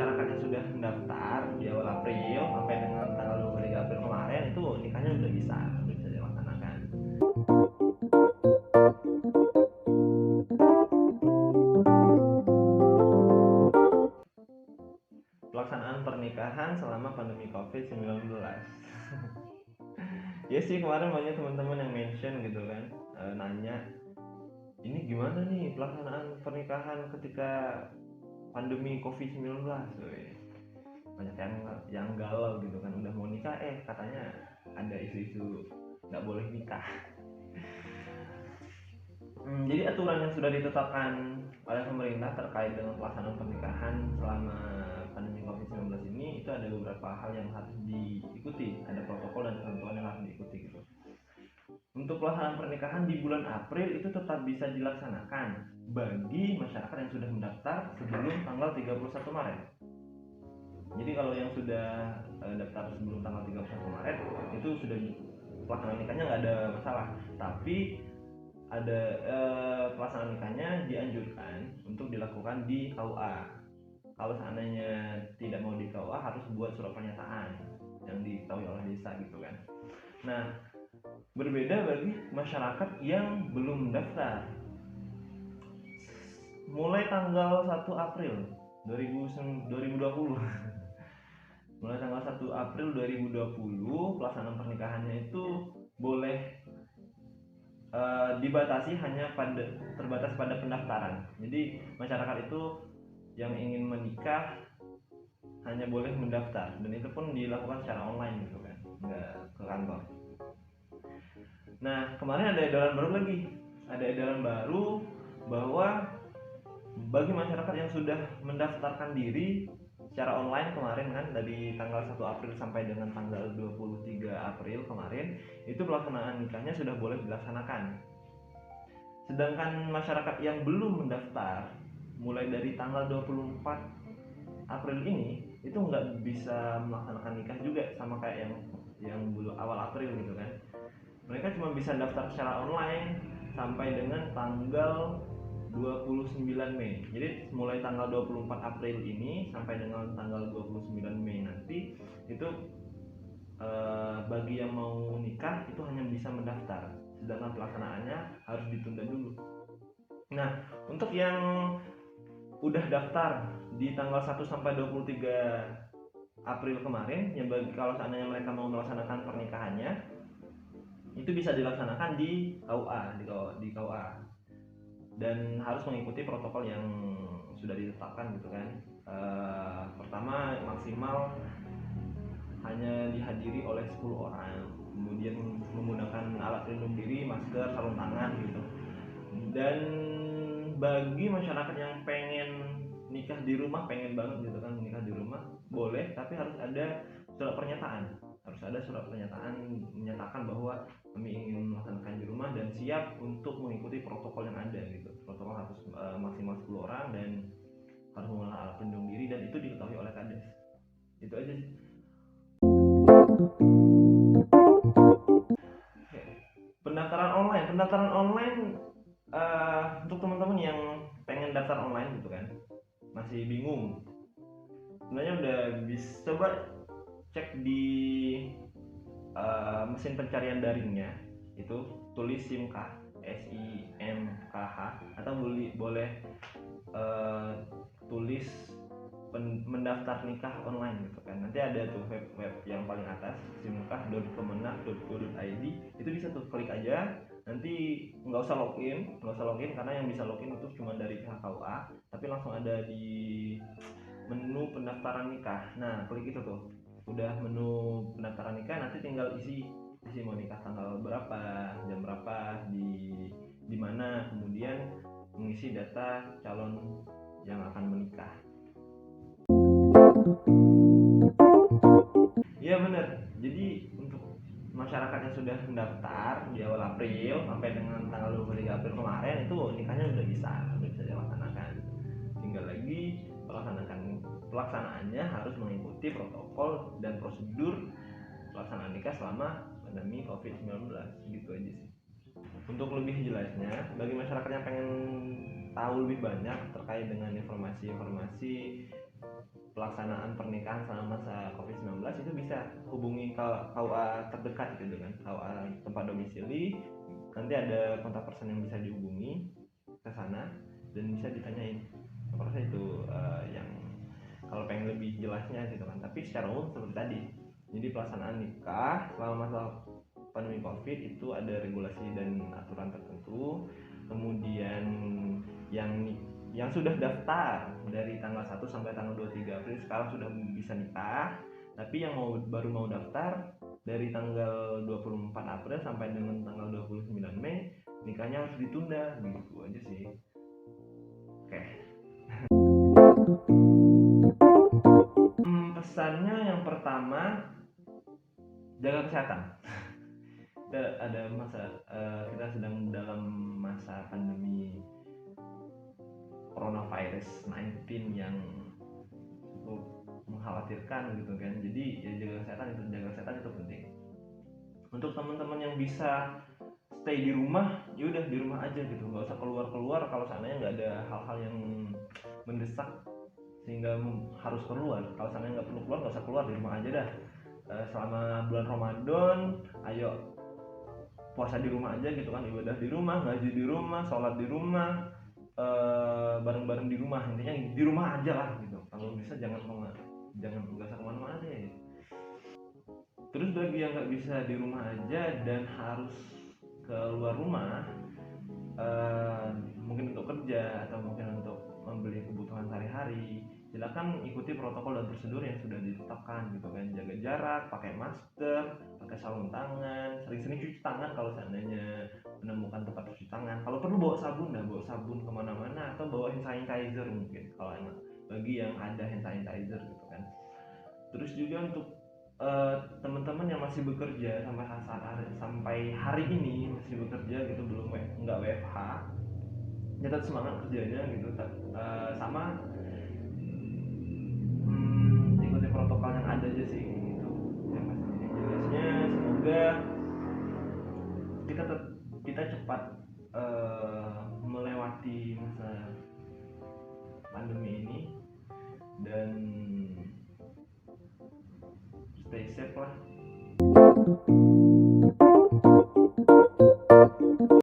masyarakat yang sudah mendaftar di awal April sampai dengan tanggal 23 April kemarin itu nikahnya udah bisa dilaksanakan. Pelaksanaan pernikahan selama pandemi COVID-19. Ya sih, kemarin banyak teman-teman yang mention gitu kan, nanya ini gimana nih pelaksanaan pernikahan ketika pandemi COVID-19. Banyak yang galau gitu kan, udah mau nikah katanya ada isu-isu nggak boleh nikah. Jadi aturan yang sudah ditetapkan oleh pemerintah terkait dengan pelaksanaan pernikahan selama pandemi COVID-19 ini, itu ada beberapa hal yang harus diikuti, ada protokol dan ketentuan yang harus diikuti gitu. Untuk pelaksanaan pernikahan di bulan April itu tetap bisa dilaksanakan bagi masyarakat yang sudah mendaftar sebelum tanggal 31 Maret. Jadi kalau yang sudah daftar sebelum tanggal 31 Maret itu sudah pelaksanaan nikahnya nggak ada masalah. Tapi ada pelaksanaan nikahnya dianjurkan untuk dilakukan di KUA. Kalau seandainya tidak mau di KUA harus buat surat pernyataan yang diketahui oleh desa gitu kan. Nah, berbeda bagi masyarakat yang belum mendaftar. Mulai tanggal 1 April 2020 mulai tanggal 1 April 2020 pelaksanaan pernikahannya itu boleh dibatasi hanya terbatas pada pendaftaran. Jadi masyarakat itu yang ingin menikah hanya boleh mendaftar, dan itu pun dilakukan secara online gitu kan, nggak ke kantor. Nah, kemarin ada edaran baru bahwa bagi masyarakat yang sudah mendaftarkan diri secara online kemarin kan, dari tanggal 1 April sampai dengan tanggal 23 April kemarin, itu pelaksanaan nikahnya sudah boleh dilaksanakan. Sedangkan masyarakat yang belum mendaftar mulai dari tanggal 24 April ini itu nggak bisa melaksanakan nikah juga, sama kayak yang awal April gitu kan. Mereka cuma bisa daftar secara online sampai dengan tanggal 29 Mei. Jadi mulai tanggal 24 April ini sampai dengan tanggal 29 Mei nanti itu bagi yang mau nikah itu hanya bisa mendaftar, sedangkan pelaksanaannya harus ditunda dulu. Nah, untuk yang udah daftar di tanggal 1 sampai 23 April kemarin, ya kalau seandainya mereka mau melaksanakan pernikahannya itu bisa dilaksanakan di KUA dan harus mengikuti protokol yang sudah ditetapkan gitu kan. Pertama, maksimal hanya dihadiri oleh 10 orang, kemudian menggunakan alat pelindung diri, masker, sarung tangan gitu. Dan bagi masyarakat yang pengen nikah di rumah, pengen banget gitu kan nikah di rumah, boleh, tapi harus ada surat pernyataan menyatakan bahwa kami ingin melaksanakan di rumah dan siap untuk mengikuti protokol yang ada gitu. Protokol harus maksimal 10 orang dan harus menggunakan alat pelindung diri, dan itu diketahui oleh Kades. Itu aja sih. Pendaftaran online untuk teman-teman yang pengen daftar online gitu kan, masih bingung, sebenarnya udah bisa coba cek di mesin pencarian daringnya, itu tulis SIMKH, SIMKH, atau boleh tulis mendaftar nikah online gitu kan. Nanti ada tuh web yang paling atas, simkah.kemenak.go.id, itu bisa tuh klik aja. Nanti nggak usah login karena yang bisa login itu cuma dari pihak KUA, tapi langsung ada di menu pendaftaran nikah. Nah, klik itu tuh, udah menu pendaftaran nikah, nanti tinggal isi mau nikah tanggal berapa, jam berapa, di mana, kemudian mengisi data calon yang akan menikah. Iya benar. Jadi untuk masyarakat yang sudah mendaftar di awal April sampai dengan tanggal 23 April kemarin itu nikahnya sudah bisa dilaksanakan. Tinggal lagi pelaksanaannya harus mengikuti protokol dan prosedur pelaksanaan nikah selama pandemi COVID-19. Gitu aja sih. Untuk lebih jelasnya, bagi masyarakat yang pengen tahu lebih banyak terkait dengan informasi-informasi pelaksanaan pernikahan selama masa COVID-19 itu bisa hubungi KUA terdekat gitu kan, KUA tempat domisili. Nanti ada kontak person yang bisa dihubungi ke sana dan bisa ditanyain. Aku rasa itu yang kalau pengen lebih jelasnya gitu kan. Tapi secara umum seperti tadi, jadi pelaksanaan nikah selama masa pandemi COVID itu ada regulasi dan aturan tertentu. Kemudian yang sudah daftar dari tanggal 1 sampai tanggal 23 April sekarang sudah bisa nikah. Tapi yang baru mau daftar dari tanggal 24 April sampai dengan tanggal 29 Mei nikahnya harus ditunda, begitu aja sih. Oke. Pesannya yang pertama, jaga kesehatan. Ada kita sedang dalam masa pandemi coronavirus 19 yang cukup mengkhawatirkan gitu kan. Jadi ya jaga kesehatan itu penting. Untuk teman-teman yang bisa stay di rumah, ya udah di rumah aja gitu, nggak usah keluar kalau seandainya nggak ada hal-hal yang mendesak sehingga harus keluar. Kalau seandainya nggak perlu keluar, nggak usah keluar, di rumah aja dah. Selama bulan Ramadan, ayo puasa di rumah aja gitu kan, ibadah di rumah, ngaji di rumah, sholat di rumah, bareng-bareng di rumah. Intinya di rumah aja lah gitu. Kalau bisa jangan nggak usah kemana-mana deh. Terus bagi yang nggak bisa di rumah aja dan harus keluar rumah, mungkin untuk kerja atau mungkin untuk membeli kebutuhan sehari-hari, silakan ikuti protokol dan prosedur yang sudah ditetapkan gitu kan. Jaga jarak, pakai masker, pakai sarung tangan, sering-sering cuci tangan kalau seandainya menemukan tempat cuci tangan. Kalau perlu bawa sabun kemana-mana, atau bawa hand sanitizer mungkin kalau emang bagi yang ada hand sanitizer gitu kan. Terus juga untuk teman-teman yang masih bekerja sampai hari ini masih bekerja gitu, belum nggak WFH, ya tetap semangat kerjanya gitu, sama ikuti protokol yang ada aja sih gitu. Yang pasti jelasnya semoga kita cepat melewati masa pandemi ini dan stay safe lah.